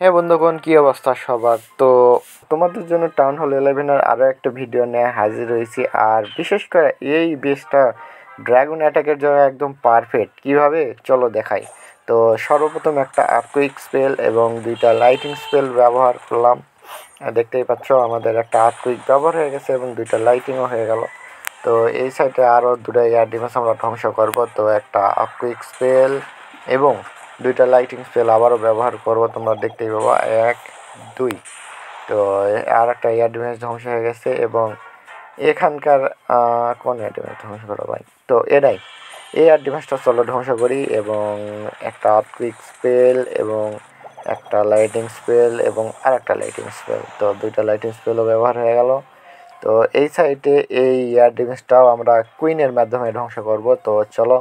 হ্যাঁ বন্ধুগণ, কি অবস্থা সবার? তো তোমাদের জন্য টাউন হল 11-এর আরও একটা ভিডিও নিয়ে হাজির হয়েছি। আর বিশেষ করে এই বেসটা ড্রাগন অ্যাটাকের জন্য একদম পারফেক্ট। কিভাবে চলো দেখাই। তো সর্বপ্রথম একটা আর্কুইক স্পেল এবং দুইটা লাইটিং স্পেল ব্যবহার করলাম। দেখতেই পাচ্ছ আমাদের একটা আর্কুইক ব্যবহার হয়ে গেছে এবং দুইটা লাইটিংও হয়ে গেল। তো এই সাইডে আরও দুটো এয়ার ডিফেন্স আমরা ধ্বংস করব। তো একটা আর্কুইক স্পেল এবং দুইটা লাইটিং স্পেল আবারও ব্যবহার করব, তোমরা দেখতেই পাবো 1 2। তো আর একটা এয়ার ডিফেন্স ধ্বংস হয়ে গেছে এবং এখানকার কোন এয়ার ডিফেন্স ধ্বংস করা ভাই? তো এটাই এই এয়ার ডিফেন্সটা চলো ধ্বংস করি এবং একটা আর্কুইক স্পেল এবং একটা লাইটিং স্পেল এবং আর একটা লাইটিং স্পেল। তো দুইটা লাইটিং স্পেলও ব্যবহার হয়ে গেল। তো এই সাইডে এই এয়ার ডিফেন্সটাও আমরা কুইনের মাধ্যমে ধ্বংস করব। তো চলো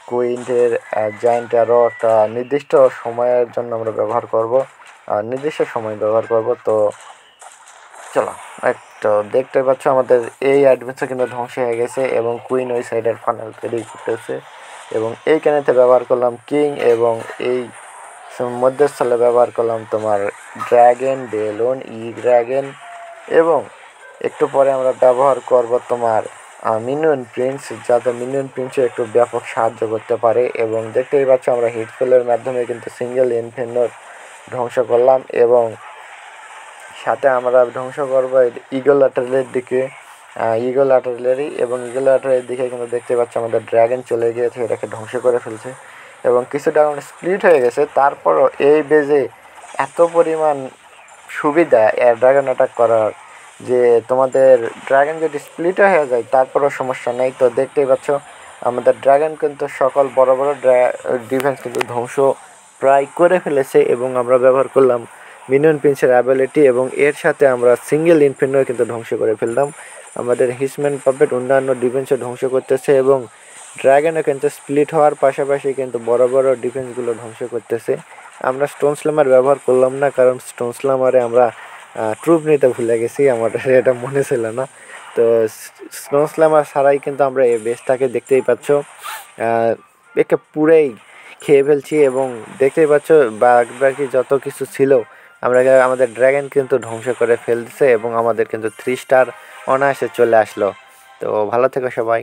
কুইনের জায়ান্ট আরও একটা নির্দিষ্ট সময়ের জন্য আমরা ব্যবহার করব, নির্দিষ্ট সময় ব্যবহার করব। তো চলো তো দেখতে পাচ্ছ আমাদের এই অ্যাডভেঞ্চার কিন্তু ধ্বংস হয়ে গেছে এবং কুইন ওই সাইডের ফানেল তৈরি করতেছে এবং এই ক্যানেতে ব্যবহার করলাম কিং এবং এই মধ্যস্থলে ব্যবহার করলাম তোমার ড্র্যাগন বেলুন ড্র্যাগন এবং একটু পরে আমরা ব্যবহার করব তোমার মিনিয়ন প্রিন্স, যাতে মিনিয়ন প্রিন্সে একটু ব্যাপক সাহায্য করতে পারে। এবং দেখতেই পাচ্ছ আমরা হিটফেলের মাধ্যমে কিন্তু সিঙ্গেল ইনফেন্ডর ধ্বংস করলাম এবং সাথে আমরা ধ্বংস করবো ইগল আটারের দিকে, ইগল আটারেরই এবং ইগল আটারের দিকে কিন্তু দেখতে পাচ্ছ আমাদের ড্র্যাগন চলে গিয়েছে, এটাকে ধ্বংস করে ফেলছে এবং কিছু ড্রাগন স্প্লিট হয়ে গেছে। তারপরও এই বেজে এত পরিমাণ সুবিধা ড্রাগন অ্যাটাক করার যে তোমাদের ড্রাগন যদি স্প্লিট হয়ে যায় তারপরও সমস্যা নেই। তো দেখতেই পাচ্ছ আমাদের ড্রাগন কিন্তু সকল বড় বড় ডিফেন্স কিন্তু ধ্বংস প্রায় করে ফেলেছে এবং আমরা ব্যবহার করলাম মিনিয়ন প্রিন্সের অ্যাবিলিটি এবং এর সাথে আমরা সিঙ্গেল ইনফিনিও কিন্তু ধ্বংস করে ফেললাম। আমাদের হিসম্যান পাপেট অন্যান্য ডিফেন্সও ধ্বংস করতেছে এবং ড্রাগনও কিন্তু স্প্লিট হওয়ার পাশাপাশি কিন্তু বড় বড় ডিফেন্সগুলো ধ্বংস করতেছে। আমরা স্টোন স্ল্যামার ব্যবহার করলাম না, কারণ স্টোন স্ল্যামারে আমরা ট্রুপ নিতে ভুলে গেছি, আমার এটা মনে ছিল না। তো স্টোন স্ল্যামার ছাড়াই কিন্তু আমরা এই বেসটাকে দেখতেই পাচ্ছ একে পুরেই খেয়ে ফেলছি এবং দেখতেই পাচ্ছ বাকি যত কিছু ছিল আমরা আমাদের ড্রাগন কিন্তু ধ্বংস করে ফেলছে এবং আমাদের কিন্তু 3 স্টার অনায়াসে চলে আসলো। তো ভালো থেকো সবাই।